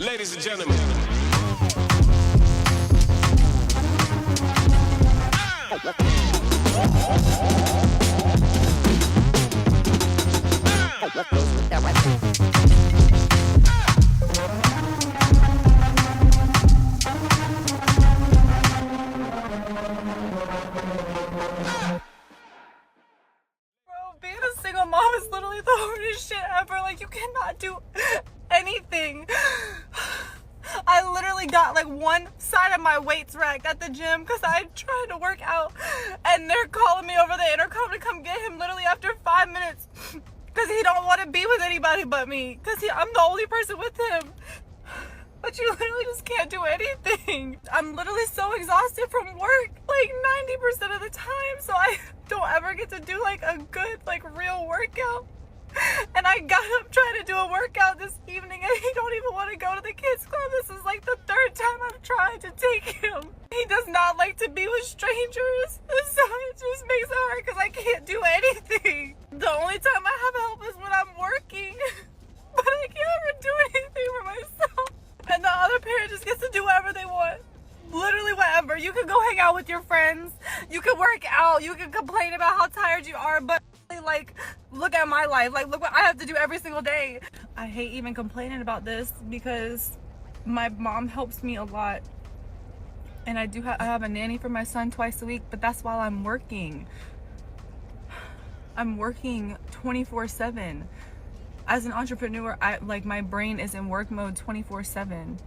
Ladies and gentlemen. Being a single mom is literally the hardest shit ever. Like, you cannot do anything. I literally got like one side of my weights racked at the gym because I tried to work out, and they're calling me over the intercom to come get him literally after 5 minutes because he don't want to be with anybody but me because I'm the only person with him. But you literally just can't do anything. I'm literally so exhausted from work like 90% of the time, so I don't ever get to do like a good like real workout. And I got up trying to do a workout this evening and he don't even want to go to the kids club. This is like the third time I've tried to take him. He does not like to be with strangers, so it just makes it hard because I can't do anything. The only time I have help is when I'm working, but I can't ever do anything for myself. And the other parent just gets to do whatever they want. Literally whatever. You can go hang out with your friends. You can work out. You can complain about how tired you are. But like, look at my life. Like, look what I have to do every single day. I hate even complaining about this because my mom helps me a lot. And I have a nanny for my son twice a week. But that's while I'm working. I'm working 24/7. As an entrepreneur, my brain is in work mode 24/7.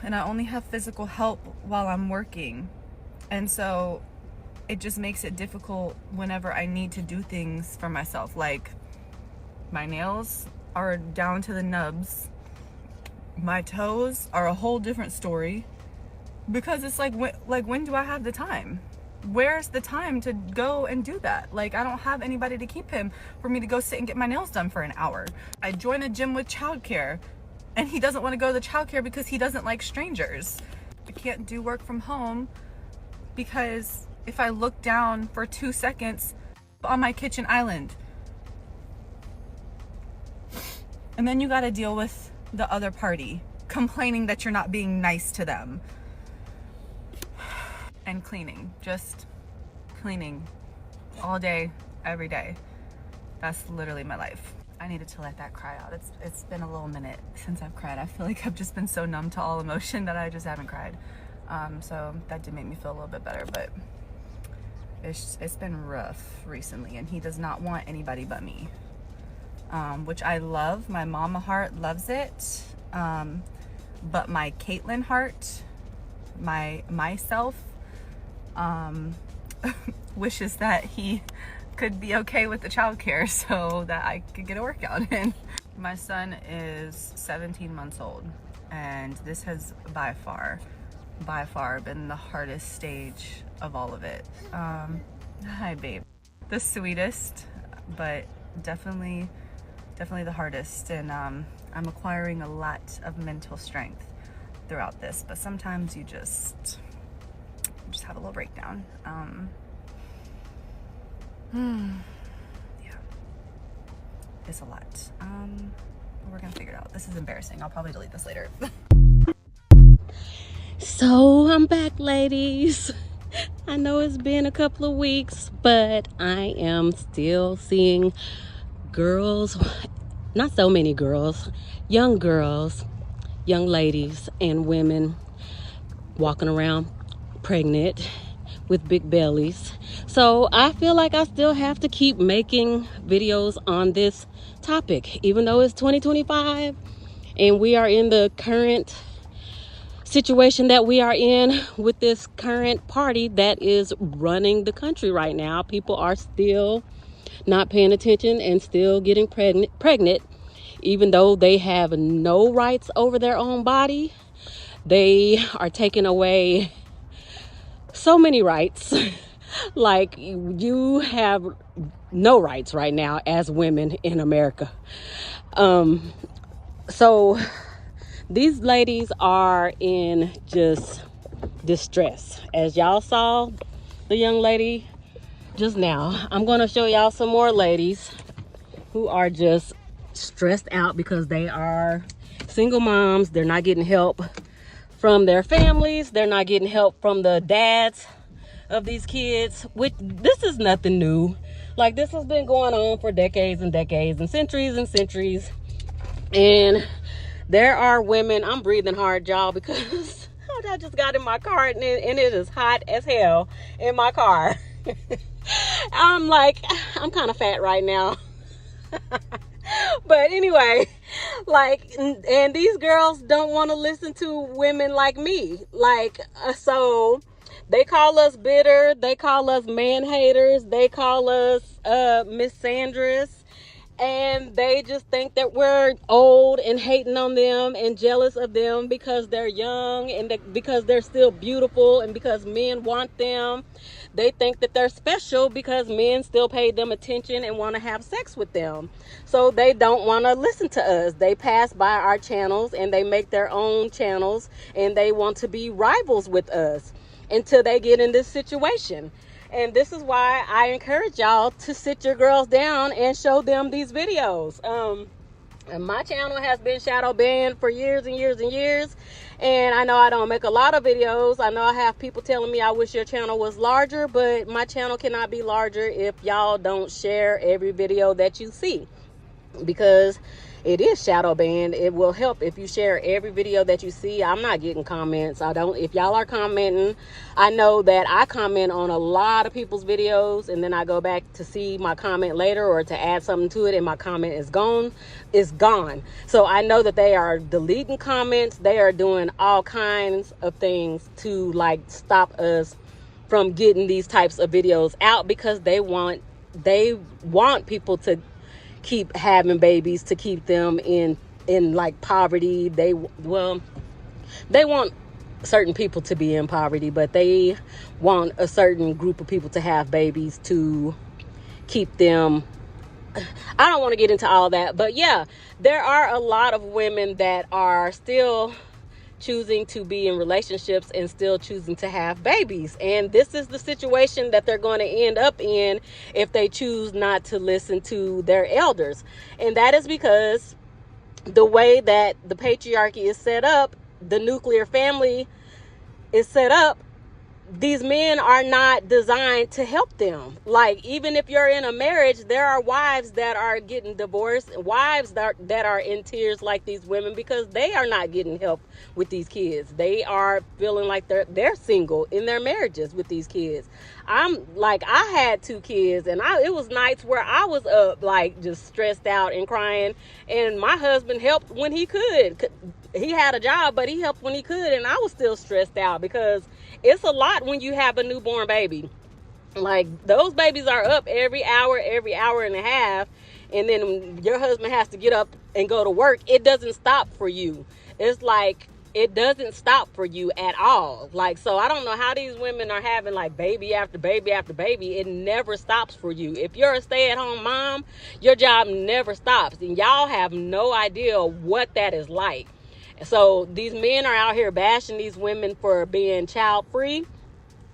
And I only have physical help while I'm working. And so it just makes it difficult whenever I need to do things for myself. Like, my nails are down to the nubs. My toes are a whole different story. Because it's like when do I have the time? Where's the time to go and do that? Like, I don't have anybody to keep him for me to go sit and get my nails done for an hour. I joined a gym with childcare, and he doesn't want to go to the childcare because he doesn't like strangers. I can't do work from home because if I look down for 2 seconds on my kitchen island, and then you got to deal with the other party complaining that you're not being nice to them. And cleaning, just cleaning all day, every day. That's literally my life. I needed to let that cry out. It's been a little minute since I've cried. I feel like I've just been so numb to all emotion that I just haven't cried. So that did make me feel a little bit better, but it's been rough recently, and he does not want anybody but me, which I love. My mama heart loves it, but my Caitlin heart, myself, wishes that he could be okay with the childcare so that I could get a workout in. My son is 17 months old, and this has by far been the hardest stage of all of it. Hi babe. The sweetest, but definitely the hardest, and I'm acquiring a lot of mental strength throughout this, but sometimes you just have a little breakdown. Yeah, it's a lot. But we're gonna figure it out. This is embarrassing. I'll probably delete this later. So I'm back, ladies. I know it's been a couple of weeks, but I am still seeing girls, not so many girls, young ladies and women walking around pregnant with big bellies. So I feel like I still have to keep making videos on this topic, even though it's 2025 and we are in the current situation that we are in with this current party that is running the country right now. People are still not paying attention and still getting pregnant, even though they have no rights over their own body. They are taking away so many rights. Like, you have no rights right now as women in America. So these ladies are in just distress. As y'all saw the young lady just now, I'm going to show y'all some more ladies who are just stressed out because they are single moms, they're not getting help from their families. They're not getting help from the dads of these kids, which this is nothing new. Like, this has been going on for decades and decades and centuries. And there are women, I'm breathing hard, y'all, because I just got in my car and it is hot as hell in my car. I'm kind of fat right now. But anyway, like, and these girls don't want to listen to women like me. Like, so they call us bitter. They call us man haters. They call us misandrous. And they just think that we're old and hating on them and jealous of them because they're young and because they're still beautiful and because men want them. They think that they're special because men still pay them attention and want to have sex with them. So they don't want to listen to us. They pass by our channels and they make their own channels and they want to be rivals with us until they get in this situation. And this is why I encourage y'all to sit your girls down and show them these videos. And my channel has been shadow banned for years and years and years. And I know I don't make a lot of videos. I know I have people telling me I wish your channel was larger, but my channel cannot be larger if y'all don't share every video that you see. Because it is shadow banned. It will help if you share every video that you see. I'm not getting comments. If y'all are commenting, I know that I comment on a lot of people's videos and then I go back to see my comment later or to add something to it and my comment is gone. It's gone. So I know that they are deleting comments. They are doing all kinds of things to like stop us from getting these types of videos out because they want people to keep having babies, to keep them in like poverty. They want certain people to be in poverty, but they want a certain group of people to have babies to keep them. I don't want to get into all that, but yeah, there are a lot of women that are still choosing to be in relationships and still choosing to have babies. And this is the situation that they're going to end up in if they choose not to listen to their elders. And that is because the way that the patriarchy is set up, the nuclear family is set up, these men are not designed to help them. Like, even if you're in a marriage, there are wives that are getting divorced, wives that are in tears like these women because they are not getting help with these kids. They are feeling like they're single in their marriages with these kids. I'm like, I had 2 kids and it was nights where I was up like just stressed out and crying, and my husband helped when he could. He had a job, but he helped when he could, and I was still stressed out because it's a lot when you have a newborn baby. Like, those babies are up every hour and a half, and then your husband has to get up and go to work. It doesn't stop for you. It's like, it doesn't stop for you at all. Like, so I don't know how these women are having like baby after baby after baby. It never stops for you. If you're a stay-at-home mom, your job never stops, and y'all have no idea what that is like. So these men are out here bashing these women for being child-free,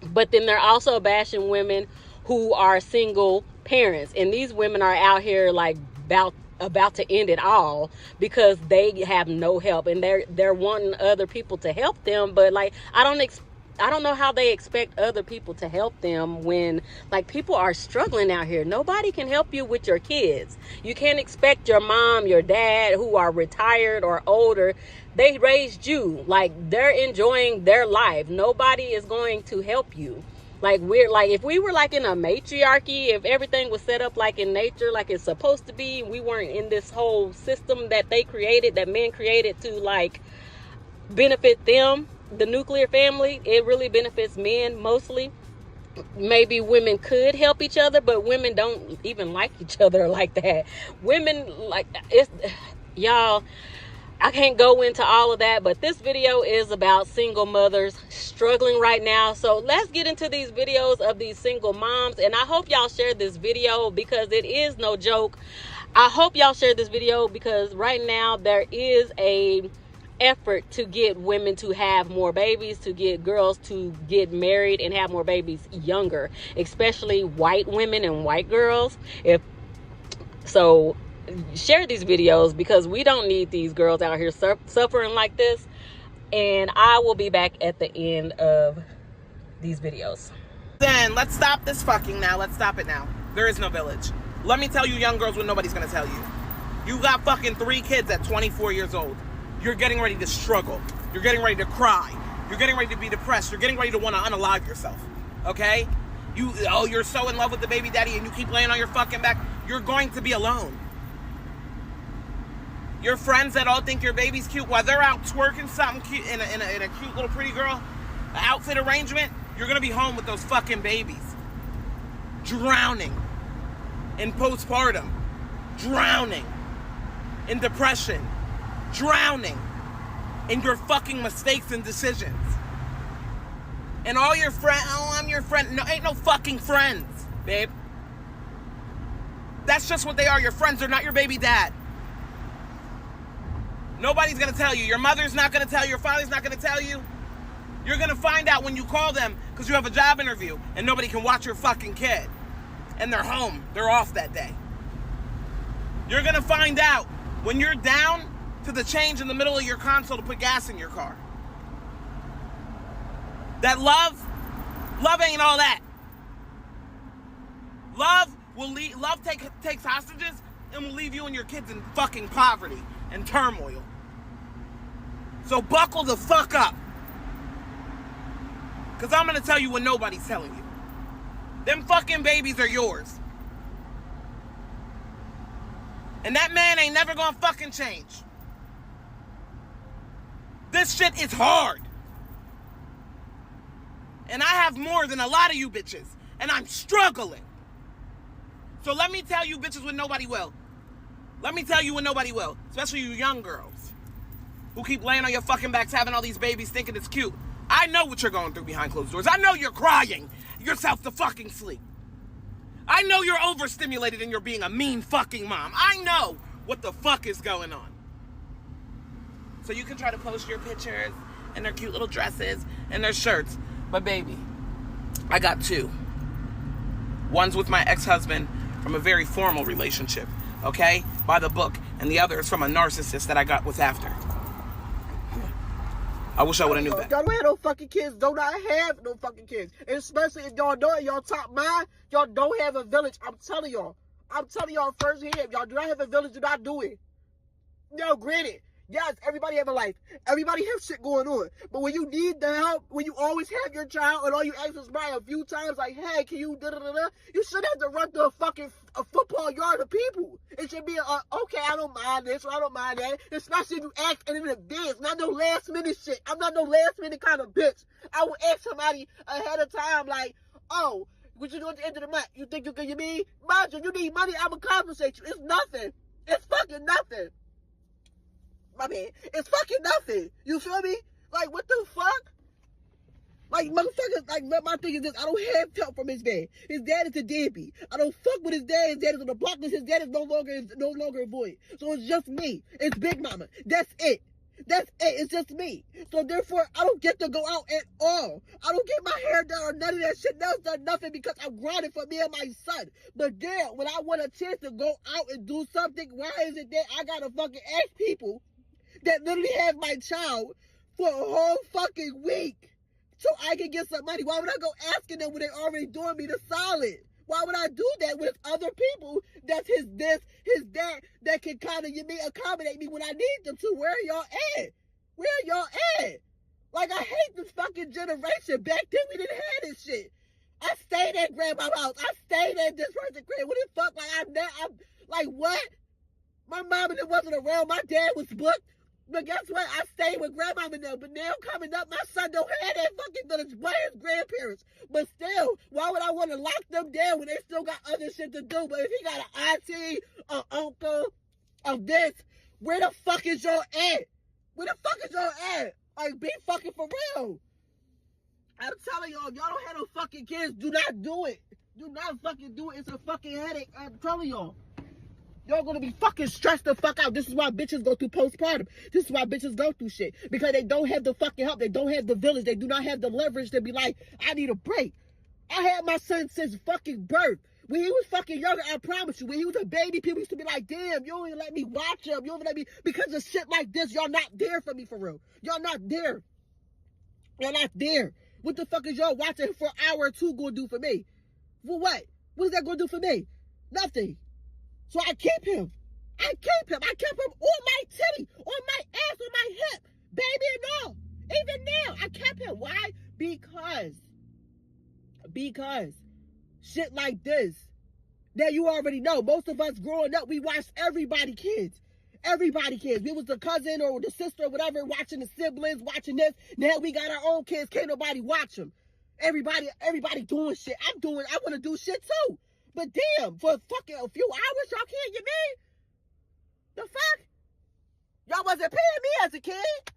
but then they're also bashing women who are single parents. And these women are out here like about to end it all because they have no help, and they're wanting other people to help them. But like, I don't know how they expect other people to help them when like people are struggling out here. Nobody can help you with your kids. You can't expect your mom, your dad, who are retired or older. They raised you. Like, they're enjoying their life. Nobody is going to help you. Like, if we were like in a matriarchy, if everything was set up like in nature, like it's supposed to be, we weren't in this whole system that they created, that men created to like benefit them, the nuclear family, it really benefits men mostly. Maybe women could help each other, but women don't even like each other like that. Women, like, it's, y'all, I can't go into all of that, but this video is about single mothers struggling right now. So let's get into these videos of these single moms, and I hope y'all share this video because it is no joke. I hope y'all share this video because right now there is a effort to get women to have more babies, to get girls to get married and have more babies younger, especially white women and white girls. share these videos because we don't need these girls out here suffering like this. And I will be back at the end of these videos. Then let's stop this fucking now. Let's stop it now. There is no village. Let me tell you, young girls, what nobody's gonna tell you. You got fucking 3 kids at 24 years old. You're getting ready to struggle. You're getting ready to cry. You're getting ready to be depressed. You're getting ready to want to unalive yourself. Okay? You're so in love with the baby daddy and you keep laying on your fucking back. You're going to be alone. Your friends that all think your baby's cute, while they're out twerking something cute in a cute little pretty girl outfit arrangement, you're gonna be home with those fucking babies, drowning in postpartum, drowning in depression, drowning in your fucking mistakes and decisions. And all your friends, oh, I'm your friend. No, ain't no fucking friends, babe. That's just what they are. Your friends are not your baby dad. Nobody's gonna tell you. Your mother's not gonna tell you. Your father's not gonna tell you. You're gonna find out when you call them because you have a job interview and nobody can watch your fucking kid. And they're home. They're off that day. You're gonna find out when you're down to the change in the middle of your console to put gas in your car. That love ain't all that. Love takes hostages and will leave you and your kids in fucking poverty and turmoil. So buckle the fuck up. Because I'm going to tell you what nobody's telling you. Them fucking babies are yours. And that man ain't never going to fucking change. This shit is hard. And I have more than a lot of you bitches. And I'm struggling. So let me tell you bitches what nobody will. Let me tell you what nobody will. Especially you young girls who keep laying on your fucking backs having all these babies thinking it's cute. I know what you're going through behind closed doors. I know you're crying yourself to fucking sleep. I know you're overstimulated and you're being a mean fucking mom. I know what the fuck is going on. So you can try to post your pictures and their cute little dresses and their shirts. But baby, I got 2. One's with my ex-husband from a very formal relationship, okay? By the book. And the other is from a narcissist that I got with after. I wish I would have knew that. Y'all don't have no fucking kids. Do not have no fucking kids. And especially if y'all know it, y'all top mind, y'all don't have a village. I'm telling y'all. I'm telling y'all firsthand. Y'all do not have a village. Do not do it. No, granted. Yes, everybody have a life. Everybody have shit going on. But when you need the help, when you always have your child and all you ask is somebody a few times like, hey, can you da-da-da-da? You shouldn't have to run through a football yard of people. It should be okay, I don't mind this or I don't mind that. Especially if you ask in advance. Not no last minute shit. I'm not no last minute kind of bitch. I will ask somebody ahead of time like, oh, what you do at the end of the month? You think you can give me? Mind you need money, I'm gonna compensate you. It's nothing. It's fucking nothing. My man, it's fucking nothing. You feel me? Like, what the fuck? Like, motherfuckers, like, my thing is this. I don't have help from his dad. His dad is a deadbeat. I don't fuck with his dad. His dad is on the block list. His dad is no longer a boy. So it's just me. It's Big Mama. That's it. That's it. It's just me. So therefore, I don't get to go out at all. I don't get my hair done or none of that shit. That's done nothing because I'm grinding for me and my son. But damn, when I want a chance to go out and do something, why is it that I gotta fucking ask people that literally have my child for a whole fucking week so I can get some money? Why would I go asking them when they already doing me the solid? Why would I do that with other people that's his dad, that can kind of accommodate me when I need them to? Where are y'all at? Where are y'all at? Like, I hate this fucking generation. Back then, we didn't have this shit. I stayed at grandma's house. I stayed at this person's crib. What the fuck? I'm like, what? My mom and it wasn't around. My dad was booked. But guess what? I stayed with grandma and them. But now coming up, my son don't have that fucking village by his grandparents. But still, why would I want to lock them down when they still got other shit to do? But if he got an auntie, an uncle, of this, where the fuck is y'all at? Where the fuck is y'all at? Like, be fucking for real. I'm telling y'all, y'all don't have no fucking kids. Do not do it. Do not fucking do it. It's a fucking headache. I'm telling y'all. Y'all gonna be fucking stressed the fuck out. This is why bitches go through postpartum. This is why bitches go through shit. Because they don't have the fucking help. They don't have the village. They do not have the leverage to be like, I need a break. I had my son since fucking birth. When he was fucking younger, I promise you, when he was a baby, people used to be like, damn, you don't even let me watch him. You don't even let me, because of shit like this, y'all not there for me for real. Y'all not there. Y'all not there. What the fuck is y'all watching for an hour or two going to do for me? For what? What is that going to do for me? Nothing. So I keep him. I kept him on my titty, on my ass, on my hip, baby and all. Even now, I kept him. Why? Because shit like this. Now you already know. Most of us growing up, we watched everybody kids. Everybody kids. We was the cousin or the sister or whatever watching the siblings, watching this. Now we got our own kids. Can't nobody watch them. Everybody doing shit. I want to do shit too. But damn, for fucking a few hours, y'all can't get me? The fuck? Y'all wasn't paying me as a kid.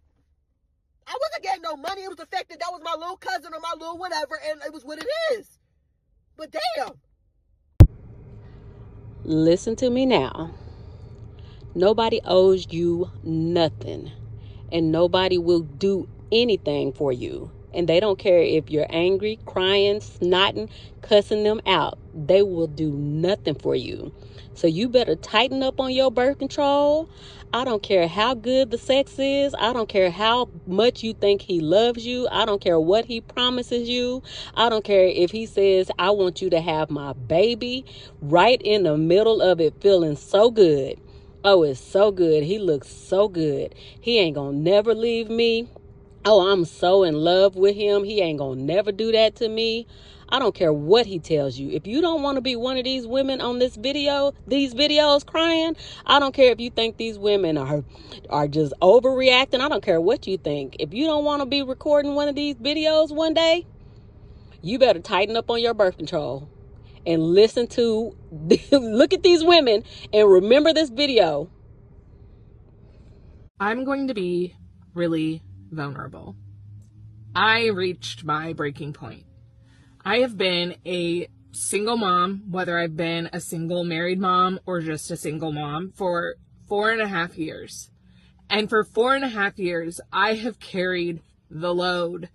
I wasn't getting no money. It was the fact that was my little cousin or my little whatever, and it was what it is. But damn. Listen to me now. Nobody owes you nothing, and nobody will do anything for you. And they don't care if you're angry, crying, snotting, cussing them out. They will do nothing for you. So you better tighten up on your birth control. I don't care how good the sex is. I don't care how much you think he loves you. I don't care what he promises you. I don't care if he says, I want you to have my baby, right in the middle of it, feeling so good. Oh, it's so good. He looks so good. He ain't gonna never leave me. Oh, I'm so in love with him. He ain't gonna never do that to me. I don't care what he tells you. If you don't want to be one of these women on these videos crying, I don't care if you think these women are just overreacting. I don't care what you think. If you don't want to be recording one of these videos one day, you better tighten up on your birth control and listen to, look at these women and remember this video. I'm going to be really vulnerable. I reached my breaking point. I have been a single mom, whether I've been a single married mom or just a single mom, for 4.5 years. And for 4.5 years, I have carried the load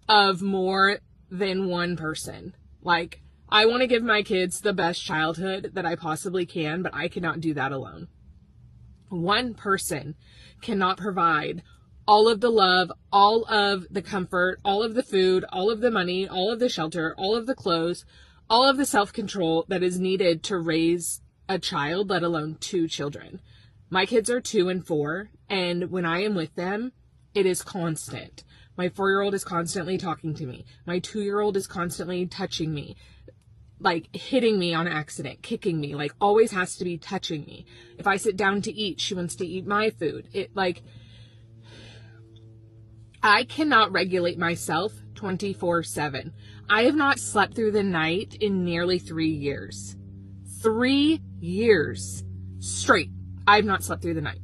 of more than one person. Like, I want to give my kids the best childhood that I possibly can, but I cannot do that alone. One person cannot provide all of the love, all of the comfort, all of the food, all of the money, all of the shelter, all of the clothes, all of the self-control that is needed to raise a child, let alone 2 children. My kids are 2 and 4, and when I am with them, it is constant. My 4-year-old is constantly talking to me. My 2-year-old is constantly touching me, like hitting me on accident, kicking me, like always has to be touching me. If I sit down to eat, she wants to eat my food. I cannot regulate myself 24/7. I have not slept through the night in nearly 3 years. 3 years straight. I have not slept through the night.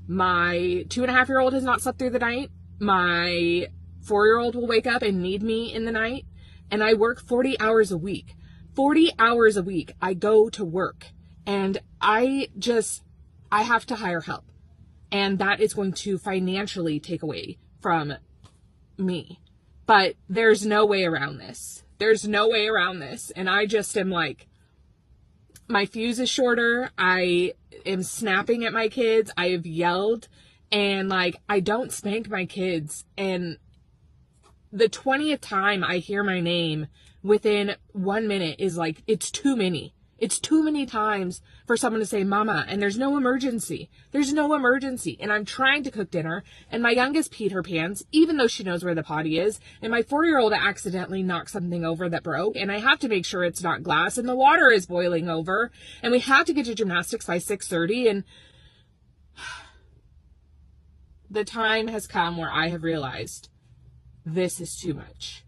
My 2.5-year-old has not slept through the night. My 4-year-old will wake up and need me in the night. And I work 40 hours a week. 40 hours a week I go to work. And I have to hire help. And that is going to financially take away from me. But there's no way around this. There's no way around this. And I just am like, my fuse is shorter. I am snapping at my kids. I have yelled. And like, I don't spank my kids. And the 20th time I hear my name within 1 minute is like, it's too many. It's too many times for someone to say mama, and there's no emergency. There's no emergency. And I'm trying to cook dinner, and my youngest peed her pants, even though she knows where the potty is. And my 4-year-old accidentally knocked something over that broke, and I have to make sure it's not glass, and the water is boiling over, and we have to get to gymnastics by 6:30, and the time has come where I have realized this is too much.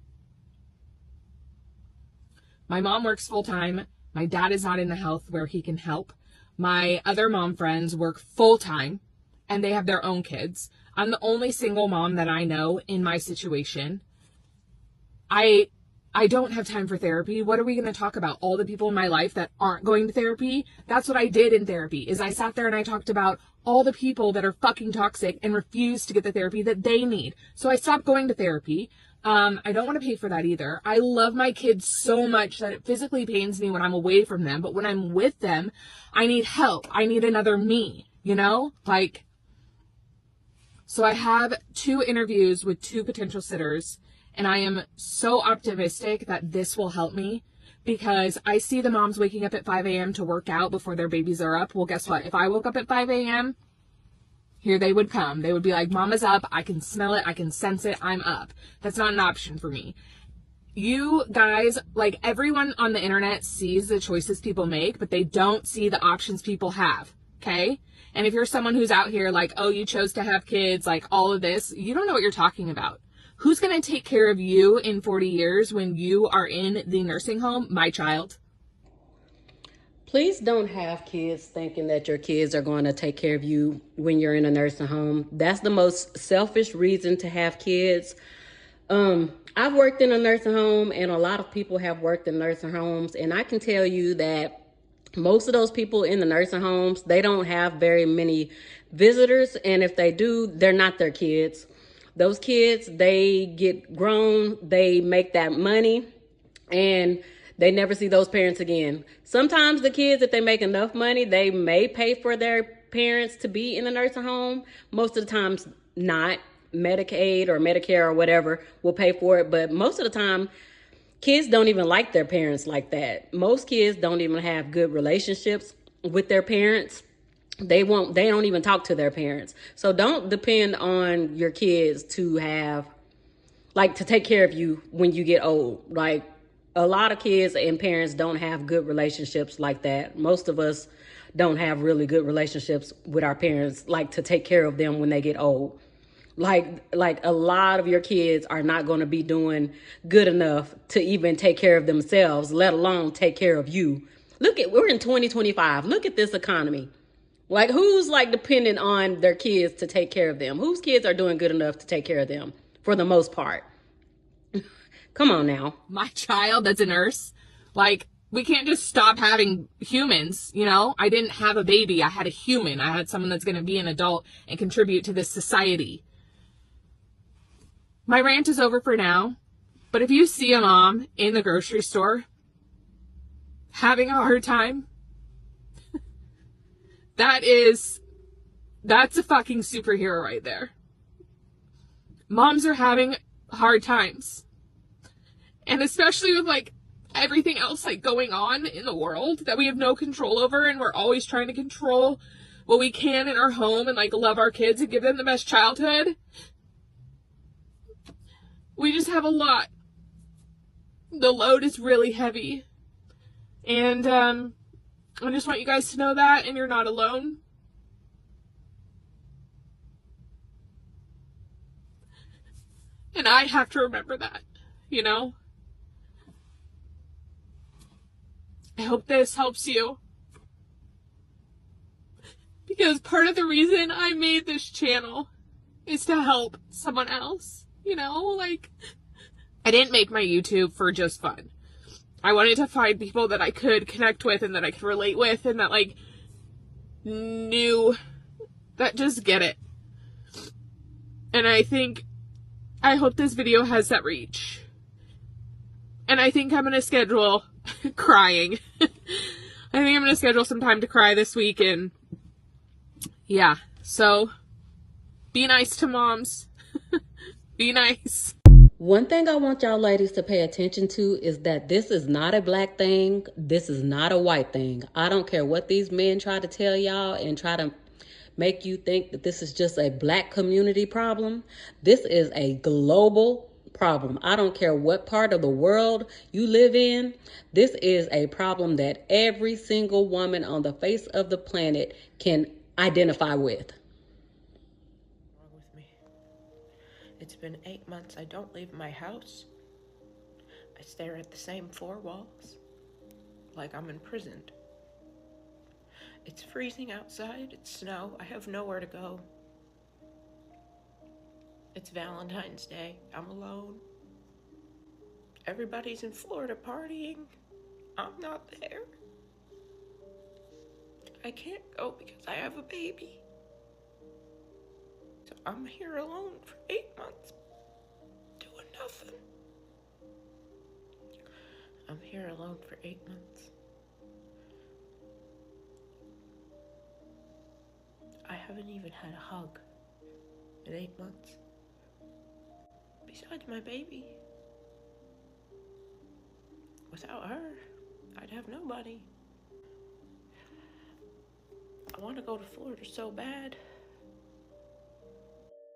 My mom works full time. My dad is not in the health where he can help. My other mom friends work full time and they have their own kids. I'm the only single mom that I know in my situation. I don't have time for therapy. What are we going to talk about? All the people in my life that aren't going to therapy? That's what I did in therapy, is I sat there and I talked about all the people that are fucking toxic and refuse to get the therapy that they need. So I stopped going to therapy. I don't want to pay for that either. I love my kids so much that it physically pains me when I'm away from them. But when I'm with them, I need help. I need another me, you know? Like, so I have 2 interviews with 2 potential sitters, and I am so optimistic that this will help me, because I see the moms waking up at 5 a.m. to work out before their babies are up. Well, guess what? If I woke up at 5 a.m., here they would come. They would be like, Mama's up. I can smell it. I can sense it. I'm up. That's not an option for me. You guys, like, everyone on the internet sees the choices people make, but they don't see the options people have. Okay? And if you're someone who's out here like, oh, you chose to have kids, like all of this, you don't know what you're talking about. Who's going to take care of you in 40 years when you are in the nursing home? My child. Please don't have kids thinking that your kids are going to take care of you when you're in a nursing home. That's the most selfish reason to have kids. I've worked in a nursing home, and a lot of people have worked in nursing homes, and I can tell you that most of those people in the nursing homes, they don't have very many visitors, and if they do, they're not their kids. Those kids, they get grown, they make that money, and they never see those parents again. Sometimes the kids, if they make enough money, they may pay for their parents to be in a nursing home. Most of the times not. Medicaid or Medicare or whatever will pay for it. But most of the time, kids don't even like their parents like that. Most kids don't even have good relationships with their parents. They don't even talk to their parents. So don't depend on your kids to have, like, to take care of you when you get old. Like, a lot of kids and parents don't have good relationships like that. Most of us don't have really good relationships with our parents, like, to take care of them when they get old. Like a lot of your kids are not going to be doing good enough to even take care of themselves, let alone take care of you. We're in 2025. Look at this economy. Like, who's like dependent on their kids to take care of them? Whose kids are doing good enough to take care of them for the most part? Come on now. My child that's a nurse, like, we can't just stop having humans, you know? I didn't have a baby. I had a human. I had someone that's going to be an adult and contribute to this society. My rant is over for now, but if you see a mom in the grocery store having a hard time, that's a fucking superhero right there. Moms are having hard times. And especially with, like, everything else, like, going on in the world that we have no control over, and we're always trying to control what we can in our home and, like, love our kids and give them the best childhood. We just have a lot. The load is really heavy. And I just want you guys to know that, and you're not alone. And I have to remember that, you know? I hope this helps you. Because part of the reason I made this channel is to help someone else. You know, like, I didn't make my YouTube for just fun. I wanted to find people that I could connect with and that I could relate with and that, like, knew that just get it. And I hope this video has that reach. And I think I'm going to schedule crying. I think I'm going to schedule some time to cry this week, and yeah, so be nice to moms. Be nice. One thing I want y'all ladies to pay attention to is that this is not a black thing. This is not a white thing. I don't care what these men try to tell y'all and try to make you think that this is just a black community problem. This is a global problem. I don't care what part of the world you live in. This is a problem that every single woman on the face of the planet can identify with. It's been 8 months I don't leave my house. I stare at the same 4 walls, like I'm imprisoned. It's freezing outside, it's snow, I have nowhere to go. It's Valentine's Day, I'm alone. Everybody's in Florida partying. I'm not there. I can't go because I have a baby. So I'm here alone for 8 months, doing nothing. I'm here alone for 8 months. I haven't even had a hug in 8 months. Besides my baby. Without her, I'd have nobody. I want to go to Florida so bad.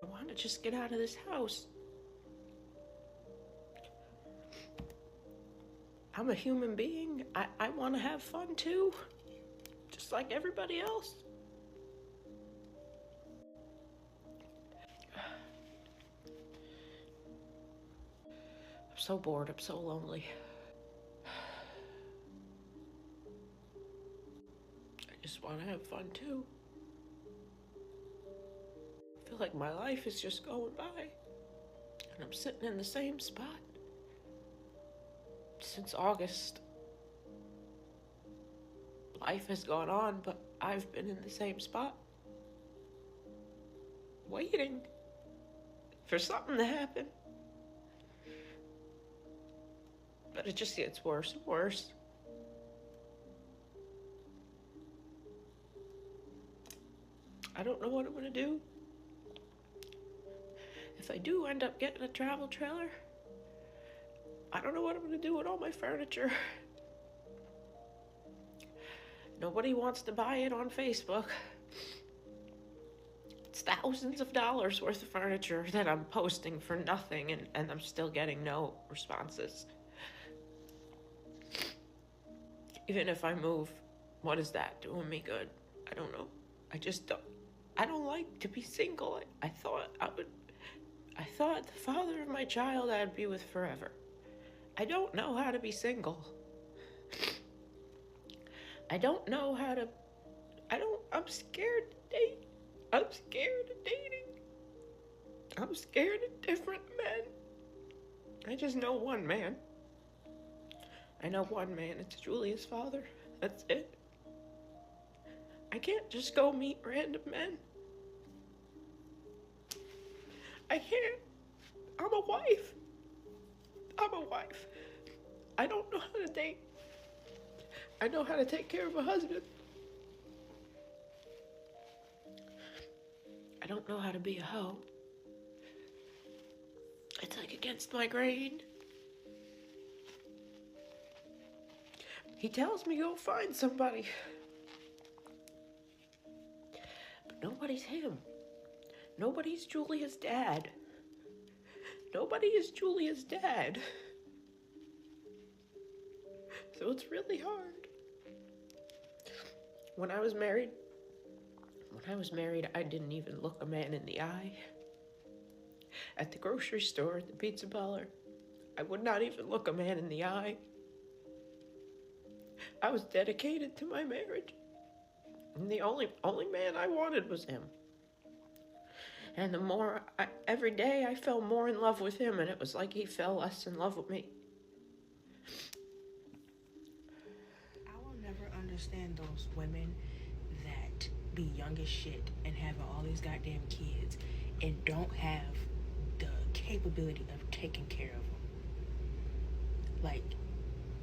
I want to just get out of this house. I'm a human being. I want to have fun too, just like everybody else. I'm so bored, I'm so lonely. I just want to have fun too. I feel like my life is just going by, and I'm sitting in the same spot since August. Life has gone on, but I've been in the same spot, waiting for something to happen. But it just gets worse and worse. I don't know what I'm gonna do. If I do end up getting a travel trailer, I don't know what I'm gonna do with all my furniture. Nobody wants to buy it on Facebook. It's thousands of dollars worth of furniture that I'm posting for nothing, and I'm still getting no responses. Even if I move, what is that doing me good? I don't know. I don't like to be single. I thought the father of my child I'd be with forever. I don't know how to be single. I don't know how to, I'm scared to date. I'm scared of dating. I'm scared of different men. I just know one man. I know one man, it's Julia's father. That's it. I can't just go meet random men. I can't. I'm a wife. I don't know how to date. I know how to take care of a husband. I don't know how to be a hoe. It's like against my grain. He tells me go find somebody. But nobody's him. Nobody's Julia's dad. Nobody is Julia's dad. So it's really hard. When I was married, I didn't even look a man in the eye. At the grocery store, at the pizza parlor, I would not even look a man in the eye. I was dedicated to my marriage. And the only man I wanted was him. And every day I fell more in love with him, and it was like he fell less in love with me. I will never understand those women that be young as shit and have all these goddamn kids and don't have the capability of taking care of them. Like,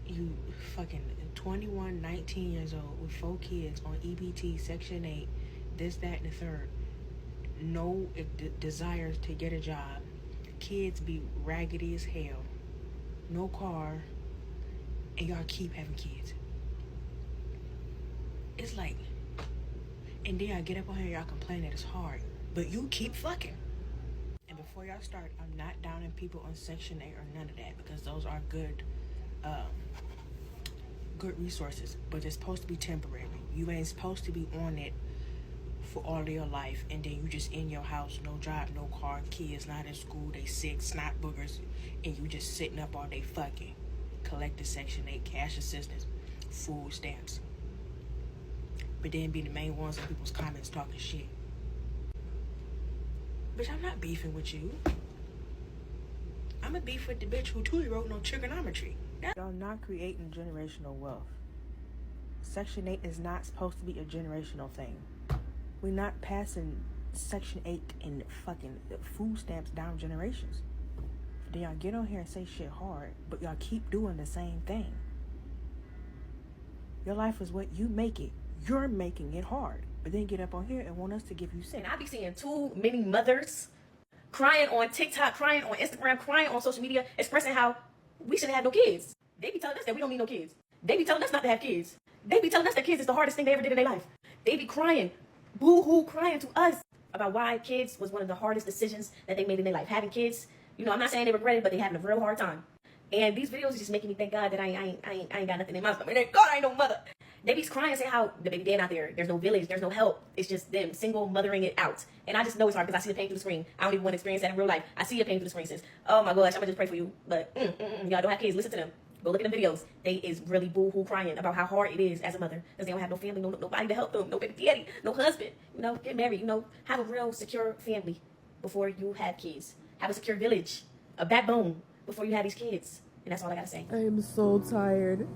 you fucking 21, 19 years old with 4 kids on EBT, Section 8, this, that, and the third. No desire to get a job. Kids be raggedy as hell. No car. And y'all keep having kids. It's like, and then y'all get up on here and y'all complain that it's hard. But you keep fucking. And before y'all start, I'm not downing people on Section 8 or none of that, because those are good resources. But it's supposed to be temporary. You ain't supposed to be on it for all of your life, and then you just in your house, no job, no car, kids not in school, they sick, snot boogers, and you just sitting up all day fucking, collecting Section 8 cash assistance, food stamps, but then be the main ones in people's comments talking shit. Bitch, I'm not beefing with you. I'm a beef with the bitch who truly wrote no trigonometry. Y'all not creating generational wealth. Section 8 is not supposed to be a generational thing. We're not passing Section 8 and fucking food stamps down generations. Then y'all get on here and say shit hard, but y'all keep doing the same thing. Your life is what you make it. You're making it hard. But then get up on here and want us to give you And I be seeing too many mothers crying on TikTok, crying on Instagram, crying on social media, expressing how we shouldn't have no kids. They be telling us that we don't need no kids. They be telling us not to have kids. They be telling us that kids is the hardest thing they ever did in their life. They be crying, boo-hoo, crying to us about why kids was one of the hardest decisions that they made in their life. Having kids, you know, I'm not saying they regret it, but they having a real hard time. And these videos are just making me thank God that I ain't got nothing in my stomach. God, I ain't no mother. They be crying, saying how the baby dead out there. There's no village. There's no help. It's just them single mothering it out. And I just know it's hard because I see the pain through the screen. I don't even want to experience that in real life. I see the pain through the screen, sis. Oh my gosh, I'm gonna just pray for you. But y'all don't have kids. Listen to them. Go look at them videos. They is really boo-hoo crying about how hard it is as a mother because they don't have no family, nobody to help them, no baby daddy, no husband. You know, get married. You know, have a real secure family before you have kids. Have a secure village, a backbone before you have these kids. And that's all I gotta say. I am so tired.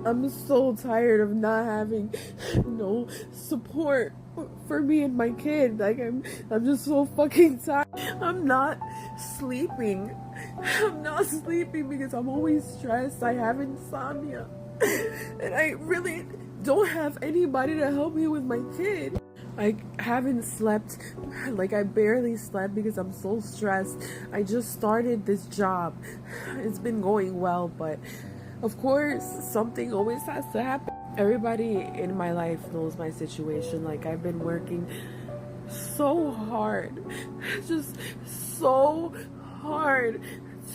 I'm so tired of not having no support for me and my kid. Like I'm just so fucking tired. I'm not sleeping. I'm not sleeping because I'm always stressed. I have insomnia. And I really don't have anybody to help me with my kid. I haven't slept, like I barely slept because I'm so stressed. I just started this job. It's been going well, but of course, something always has to happen. Everybody in my life knows my situation. Like I've been working so hard, just so hard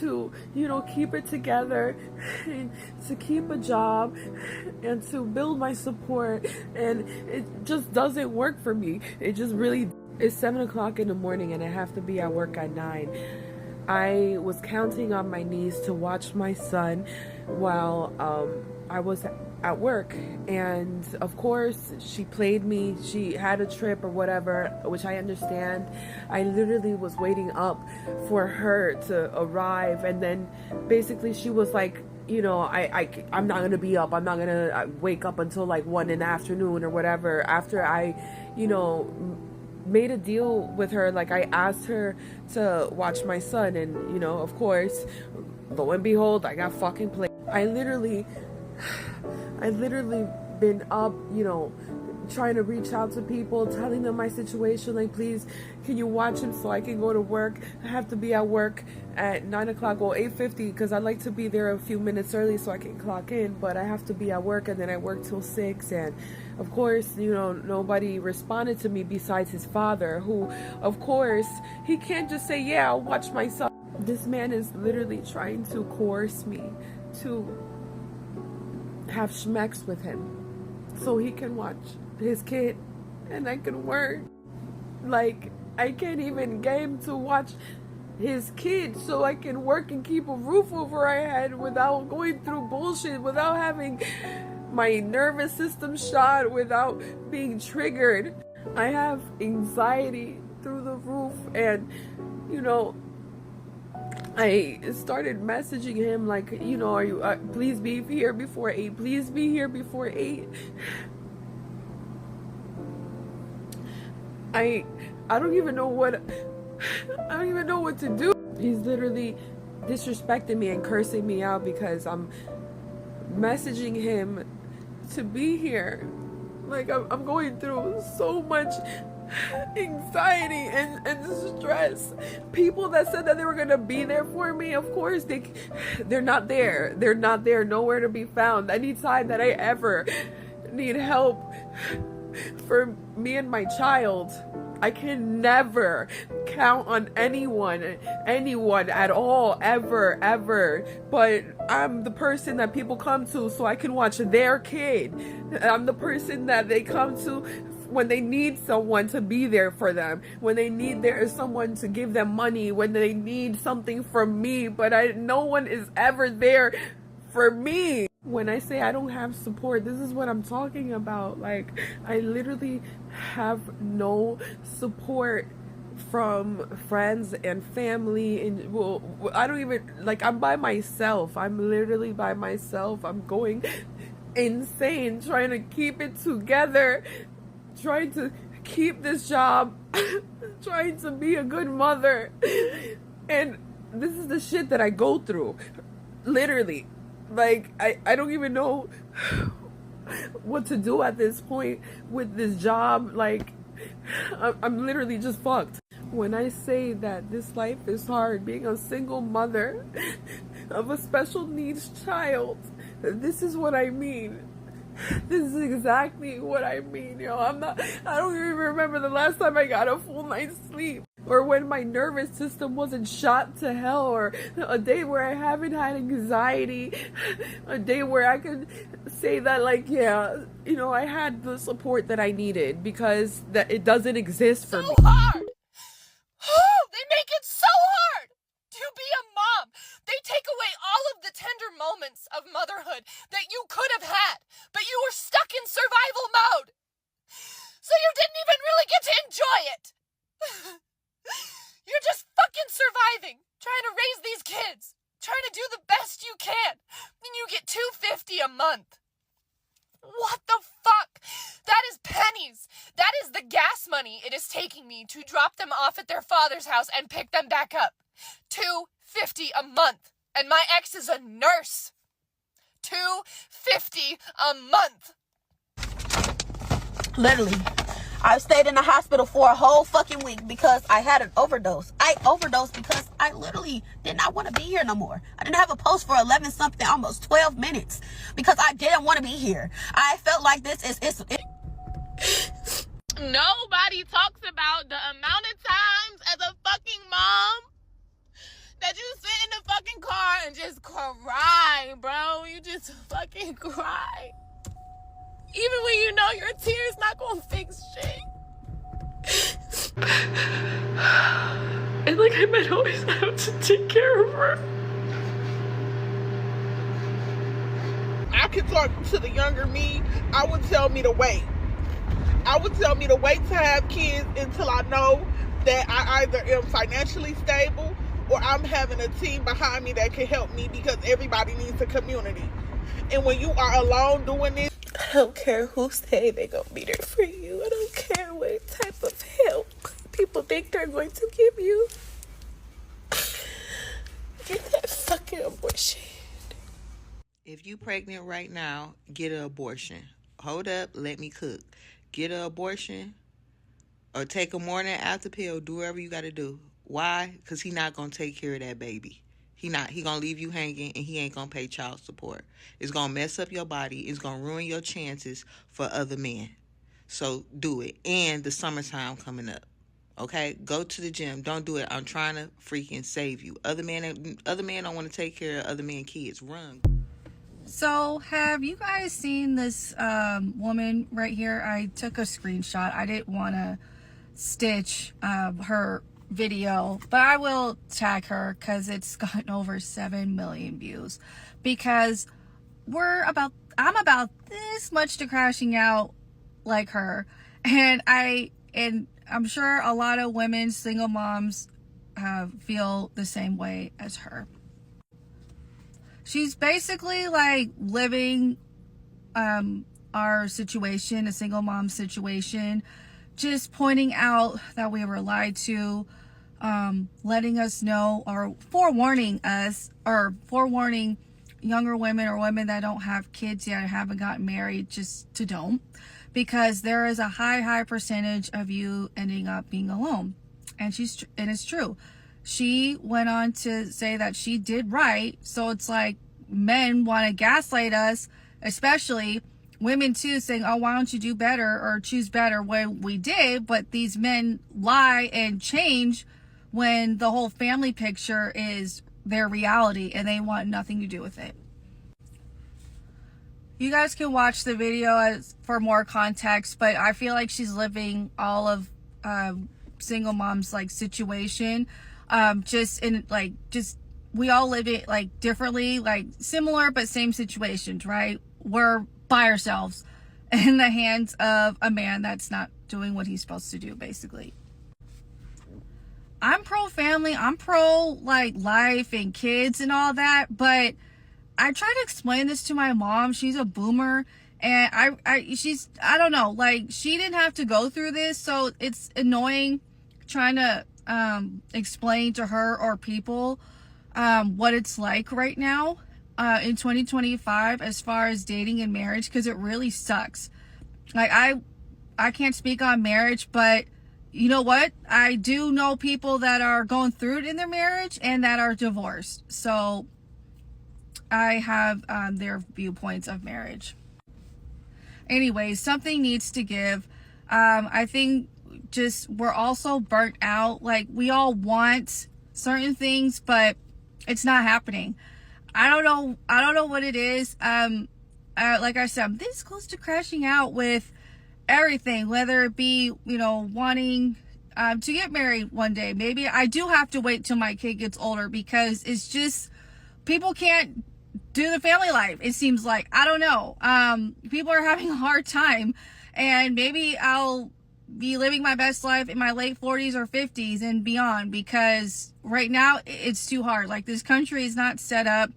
to, you know, keep it together and to keep a job and to build my support, and it just doesn't work for me. It just really, it's 7 o'clock in the morning and I have to be at work at 9. I was counting on my niece to watch my son while I was at work, and of course she played me. She had a trip or whatever, which I understand. I literally was waiting up for her to arrive, and then basically she was like, you know, I'm not gonna be up. I'm not gonna wake up until like 1 in the afternoon or whatever. After I, you know, made a deal with her, like I asked her to watch my son, and you know, of course, lo and behold, I got fucking played. I literally been up, you know, trying to reach out to people, telling them my situation, like, please, can you watch him so I can go to work? I have to be at work at 9 o'clock, well, 8:50, because I like to be there a few minutes early so I can clock in, but I have to be at work, and then I work till 6, and of course, you know, nobody responded to me besides his father, who, of course, he can't just say, yeah, I'll watch my son. This man is literally trying to coerce me to have schmecks with him so he can watch his kid and I can work. Like, I can't even get him to watch his kid so I can work and keep a roof over our head without going through bullshit, without having my nervous system shot, without being triggered. I have anxiety through the roof, and you know, I started messaging him like, you know, are you please be here before 8, please be here before 8. I don't even know what to do. He's literally disrespecting me and cursing me out because I'm messaging him to be here. Like I'm going through so much anxiety and stress. People that said that they were gonna be there for me, of course they're not there. They're not there, nowhere to be found. Anytime that I ever need help for me and my child, I can never count on anyone at all, ever. But I'm the person that people come to so I can watch their kid. I'm the person that they come to when they need someone to be there for them, when they need someone to give them money, when they need something from me, but no one is ever there for me. When I say I don't have support, this is what I'm talking about. Like, I literally have no support from friends and family, and well, I don't even, like, I'm by myself. I'm literally by myself. I'm going insane trying to keep it together, trying to keep this job, trying to be a good mother, and this is the shit that I go through. Literally. Like, I don't even know what to do at this point with this job. Like, I'm literally just fucked. When I say that this life is hard, being a single mother of a special needs child, this is what I mean. This is exactly what I mean, yo. I don't even remember the last time I got a full night's sleep, or when my nervous system wasn't shot to hell, or a day where I haven't had anxiety, a day where I could say that, like, yeah, you know, I had the support that I needed, because that it doesn't exist for me. Hard. They make it so hard to be a mom. They take away all of the tender moments of motherhood that you could have had, but you were stuck in survival mode. So you didn't even really get to enjoy it. You're just fucking surviving, trying to raise these kids, trying to do the best you can, and you get $250 a month. What the fuck? That is pennies. That is the gas money it is taking me to drop them off at their father's house and pick them back up. $250 a month. And my ex is a nurse. $250 a month. Literally. I stayed in the hospital for a whole fucking week because I had an overdose. I overdosed because I literally did not want to be here no more. I didn't have a post for 11 something, almost 12 minutes because I didn't want to be here. I felt like this is... Nobody talks about the amount of times as a fucking mom that you sit in the fucking car and just cry, bro. You just fucking cry. Even when you know your tears not gonna fix shit. And like I might always have to take care of her. I could talk to the younger me. I would tell me to wait. I would tell me to wait to have kids until I know that I either am financially stable or I'm having a team behind me that can help me, because everybody needs a community. And when you are alone doing this, I don't care who say they gonna be there for you. I don't care what type of help people think they're going to give you. Get that fucking abortion. If you pregnant right now, get an abortion. Hold up, let me cook. Get an abortion or take a morning after pill. Do whatever you got to do. Why? Because he not going to take care of that baby. He going to leave you hanging, and he ain't going to pay child support. It's going to mess up your body. It's going to ruin your chances for other men. So do it. And the summertime coming up. Okay? Go to the gym. Don't do it. I'm trying to freaking save you. Other men don't want to take care of other men's kids. Run. So have you guys seen this woman right here? I took a screenshot. I didn't want to stitch her video, but I will tag her because it's gotten over 7 million views, because I'm about this much to crashing out like her, and I'm sure a lot of women, single moms, feel the same way as her. She's basically like living our situation, a single mom situation, just pointing out that we were lied to, letting us know, or forewarning us, or forewarning younger women or women that don't have kids yet, haven't gotten married, just to don't, because there is a high percentage of you ending up being alone. And it's true. She went on to say that she did right. So it's like men want to gaslight us, especially women too, saying, oh, why don't you do better or choose better when we did? But these men lie and change when the whole family picture is their reality and they want nothing to do with it. You guys can watch the video for more context, but I feel like she's living all of single mom's like situation. We all live it like differently, like similar but same situations, right? We're by ourselves in the hands of a man that's not doing what he's supposed to do, basically. I'm pro family, I'm pro like life and kids and all that, but I try to explain this to my mom. She's a boomer, and I don't know, like, she didn't have to go through this, so it's annoying trying to explain to her or people what it's like right now in 2025 as far as dating and marriage, because it really sucks. Like, I can't speak on marriage, but you know what? I do know people that are going through it in their marriage and that are divorced. So I have their viewpoints of marriage. Anyways, something needs to give. I think just we're also burnt out. Like, we all want certain things, but it's not happening. I don't know what it is. Like I said, I'm this close to crashing out with everything, whether it be, you know, wanting to get married one day. Maybe I do have to wait till my kid gets older, because it's just, people can't do the family life, it seems like. I don't know. People are having a hard time, and maybe I'll be living my best life in my late 40s or 50s and beyond, because right now it's too hard. Like, this country is not set up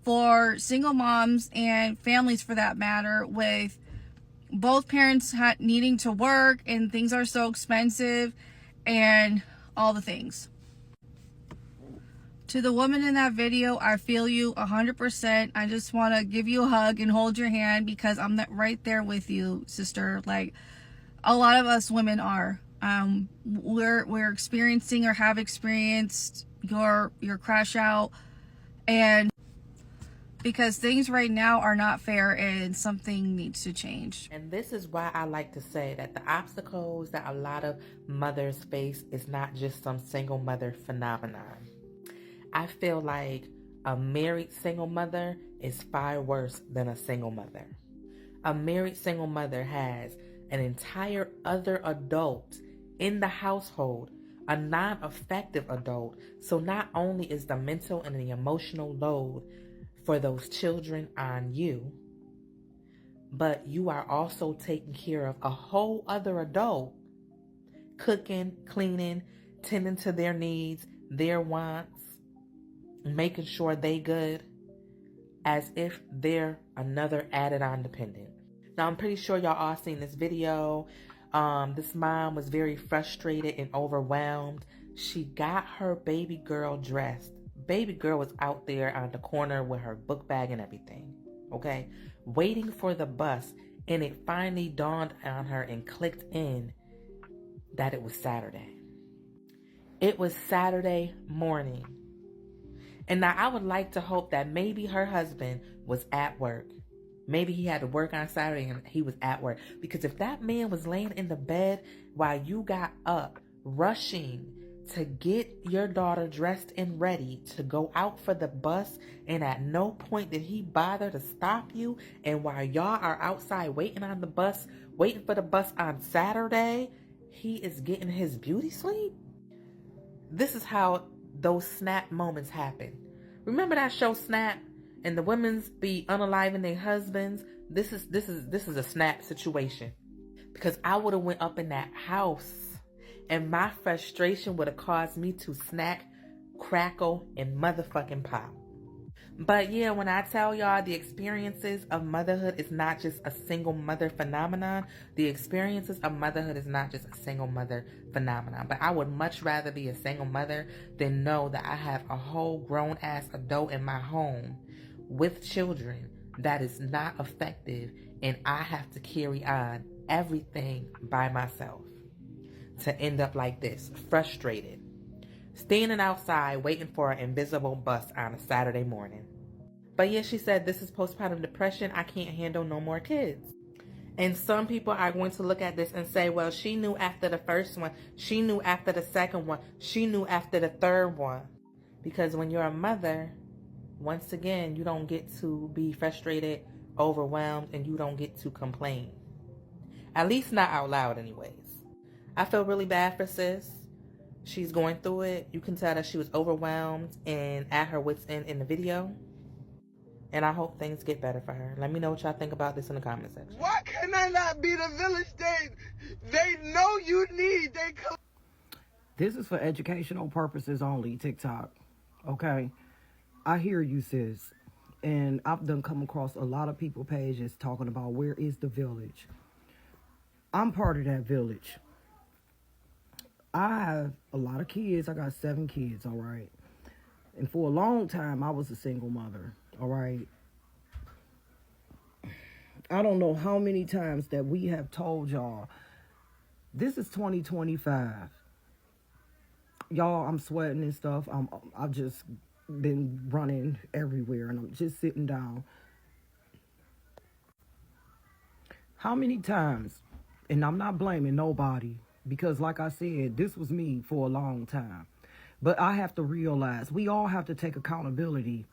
for single moms and families, for that matter, with both parents needing to work, and things are so expensive and all the things. To the woman in that video, I feel you 100%. I just want to give you a hug and hold your hand, because I'm right there with you, sister. Like, a lot of us women are. We're experiencing or have experienced your crash out, and because things right now are not fair and something needs to change. And this is why I like to say that the obstacles that a lot of mothers face is not just some single mother phenomenon. I feel like a married single mother is far worse than a single mother. A married single mother has an entire other adult in the household, a non-effective adult. So not only is the mental and the emotional load for those children on you, but you are also taking care of a whole other adult, cooking, cleaning, tending to their needs, their wants, making sure they good, as if they're another added on dependent. Now, I'm pretty sure y'all all seen this video. This mom was very frustrated and overwhelmed. She got her baby girl dressed. Baby girl was out there on the corner with her book bag and everything, okay, waiting for the bus, and it finally dawned on her and clicked in that it was Saturday. It was Saturday morning. And now I would like to hope that maybe her husband was at work. Maybe he had to work on Saturday and he was at work. Because if that man was laying in the bed while you got up, rushing to get your daughter dressed and ready to go out for the bus, and at no point did he bother to stop you, and while y'all are outside waiting on the bus, waiting for the bus on Saturday, he is getting his beauty sleep. This is how those snap moments happen. Remember that show Snap, and the women's be unaliving their husbands? This is a snap situation, because I would have went up in that house, and my frustration would have caused me to snack, crackle, and motherfucking pop. But yeah, when I tell y'all the experiences of motherhood is not just a single mother phenomenon, the experiences of motherhood is not just a single mother phenomenon. But I would much rather be a single mother than know that I have a whole grown ass adult in my home with children that is not effective, and I have to carry on everything by myself to end up like this, frustrated, standing outside waiting for an invisible bus on a Saturday morning. But yeah, she said, this is postpartum depression. I can't handle no more kids. And some people are going to look at this and say, well, she knew after the first one, she knew after the second one, she knew after the third one. Because when you're a mother, once again, you don't get to be frustrated, overwhelmed, and you don't get to complain. At least not out loud anyways. I feel really bad for sis. She's going through it. You can tell that she was overwhelmed and at her wit's end in the video. And I hope things get better for her. Let me know what y'all think about this in the comment section. Why can I not be the village they know you need? This is for educational purposes only, TikTok. Okay? I hear you, sis. And I've done come across a lot of people pages talking about where is the village. I'm part of that village. I have a lot of kids. I got 7 kids, all right? And for a long time, I was a single mother, all right? I don't know how many times that we have told y'all, this is 2025. Y'all, I'm sweating and stuff. I've just been running everywhere, and I'm just sitting down. How many times, and I'm not blaming nobody, because like I said, this was me for a long time. But I have to realize we all have to take accountability.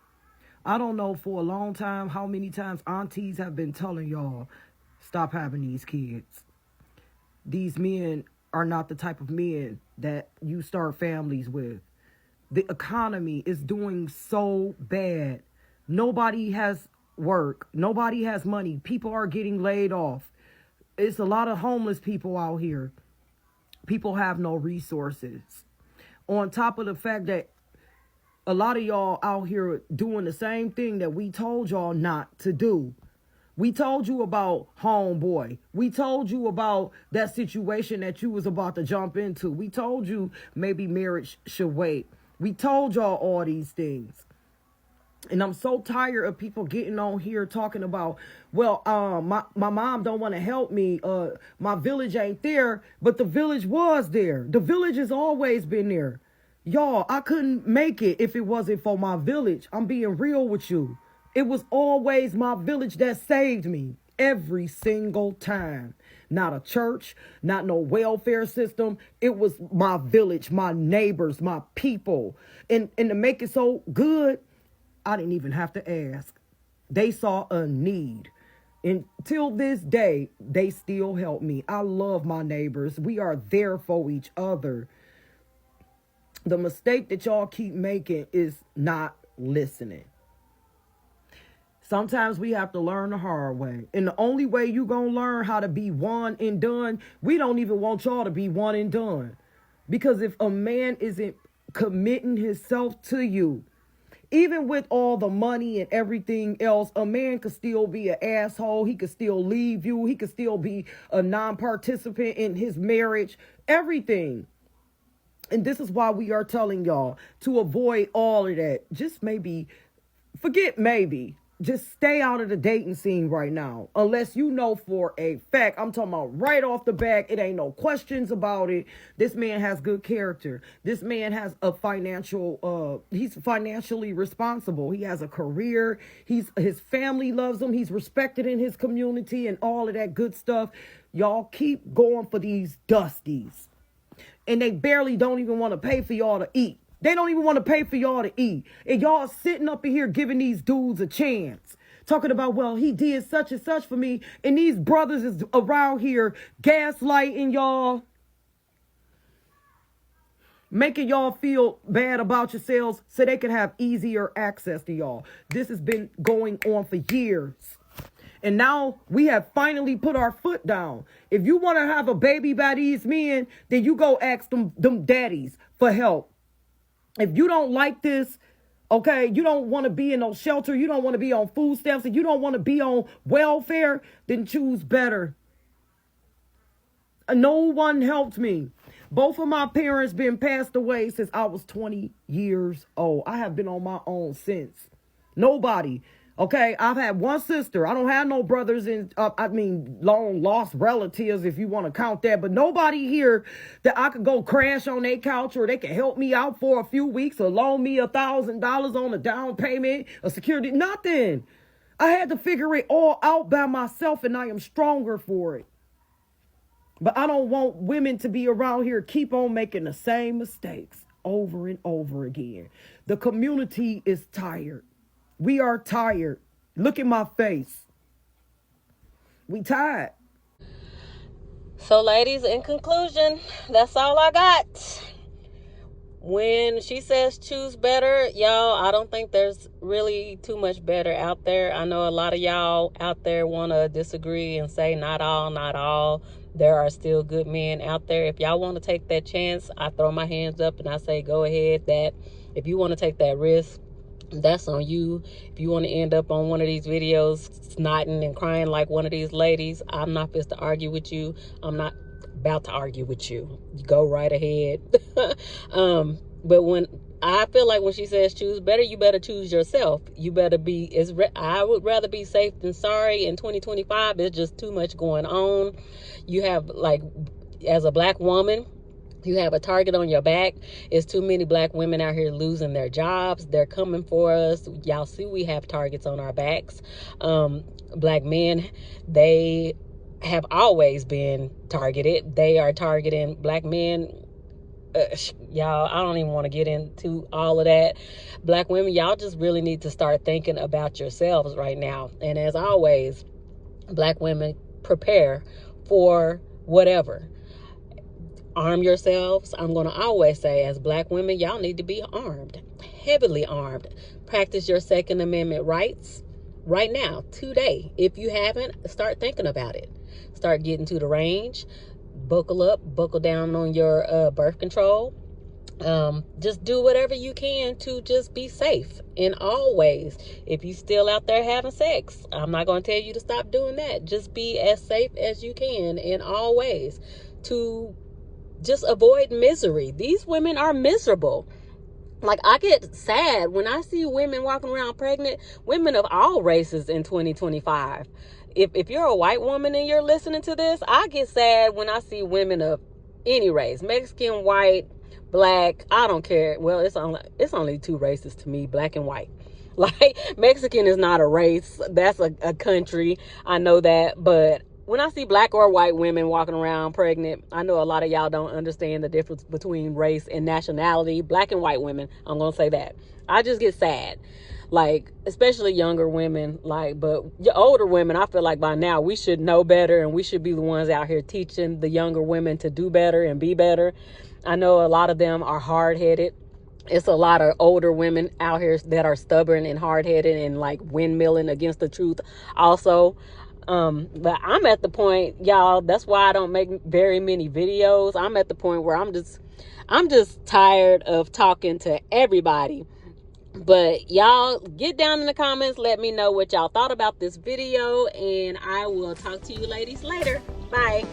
I don't know for a long time how many times aunties have been telling y'all, stop having these kids. These men are not the type of men that you start families with. The economy is doing so bad. Nobody has work. Nobody has money. People are getting laid off. It's a lot of homeless people out here. People have no resources. On top of the fact that a lot of y'all out here doing the same thing that we told y'all not to do. We told you about homeboy. We told you about that situation that you was about to jump into. We told you maybe marriage should wait. We told y'all all these things. And I'm so tired of people getting on here talking about, well, my mom don't want to help me. My village ain't there, but the village was there. The village has always been there. Y'all, I couldn't make it if it wasn't for my village. I'm being real with you. It was always my village that saved me every single time. Not a church, not no welfare system. It was my village, my neighbors, my people. And to make it so good, I didn't even have to ask. They saw a need. Until this day, they still help me. I love my neighbors. We are there for each other. The mistake that y'all keep making is not listening. Sometimes we have to learn the hard way. And the only way you gonna learn how to be one and done, we don't even want y'all to be one and done. Because if a man isn't committing himself to you, even with all the money and everything else, a man could still be an asshole. He could still leave you. He could still be a non-participant in his marriage. Everything. And this is why we are telling y'all to avoid all of that. Just just stay out of the dating scene right now. Unless you know for a fact, I'm talking about right off the back, it ain't no questions about it. This man has good character. This man has a he's financially responsible. He has a career. His family loves him. He's respected in his community and all of that good stuff. Y'all keep going for these dusties. And they barely don't even want to pay for y'all to eat. They don't even want to pay for y'all to eat. And y'all sitting up in here giving these dudes a chance. Talking about, well, he did such and such for me. And these brothers is around here gaslighting y'all. Making y'all feel bad about yourselves so they can have easier access to y'all. This has been going on for years. And now we have finally put our foot down. If you want to have a baby by these men, then you go ask them daddies for help. If you don't like this, okay, you don't want to be in no shelter, you don't want to be on food stamps, and you don't want to be on welfare, then choose better. No one helped me. Both of my parents been passed away since I was 20 years old. I have been on my own since. Nobody. Okay, I've had one sister. I don't have no brothers and long lost relatives if you want to count that. But nobody here that I could go crash on their couch or they can help me out for a few weeks or loan me $1,000 on a down payment, a security, nothing. I had to figure it all out by myself and I am stronger for it. But I don't want women to be around here keep on making the same mistakes over and over again. The community is tired. We are tired. Look at my face. We tired. So, ladies, in conclusion, that's all I got. When she says choose better, y'all, I don't think there's really too much better out there. I know a lot of y'all out there want to disagree and say not all. There are still good men out there. If y'all want to take that chance, I throw my hands up and I say go ahead. That if you want to take that risk, that's on you. If you want to end up on one of these videos snotting and crying like one of these ladies, I'm not supposed to argue with you. I'm not about to argue with you. Go right ahead. But when I feel like when she says choose better, you better choose yourself. You better be, I would rather be safe than sorry. In 2025, there's just too much going on. You have, like, as a black woman, you have a target on your back. It's too many black women out here losing their jobs. They're coming for us. Y'all see we have targets on our backs. Black men, they have always been targeted. They are targeting black men. Y'all, I don't even want to get into all of that. Black women, y'all just really need to start thinking about yourselves right now. And as always, black women, prepare for whatever. Arm yourselves. I'm going to always say, as black women, y'all need to be armed, heavily armed. Practice your Second Amendment rights right now, today. If you haven't, start thinking about it. Start getting to the range. Buckle up, buckle down on your birth control. Just do whatever you can to just be safe in all ways. If you still out there having sex, I'm not going to tell you to stop doing that. Just be as safe as you can in all ways to just avoid misery. These women are miserable. Like, I get sad when I see women walking around pregnant, women of all races in 2025. If you're a white woman and you're listening to this, I get sad when I see women of any race, Mexican, white, black, I don't care. Well, it's only two races to me, black and white. Like, Mexican is not a race. That's a country. I know that. But when I see black or white women walking around pregnant, I know a lot of y'all don't understand the difference between race and nationality. Black and white women, I'm going to say that. I just get sad. Like, especially younger women, like, but older women, I feel like by now we should know better, and we should be the ones out here teaching the younger women to do better and be better. I know a lot of them are hard-headed. It's a lot of older women out here that are stubborn and hard-headed and like windmilling against the truth also. But I'm at the point, y'all, that's why I don't make very many videos. I'm at the point where I'm just tired of talking to everybody. But y'all get down in the comments, let me know what y'all thought about this video, and I will talk to you ladies later. Bye.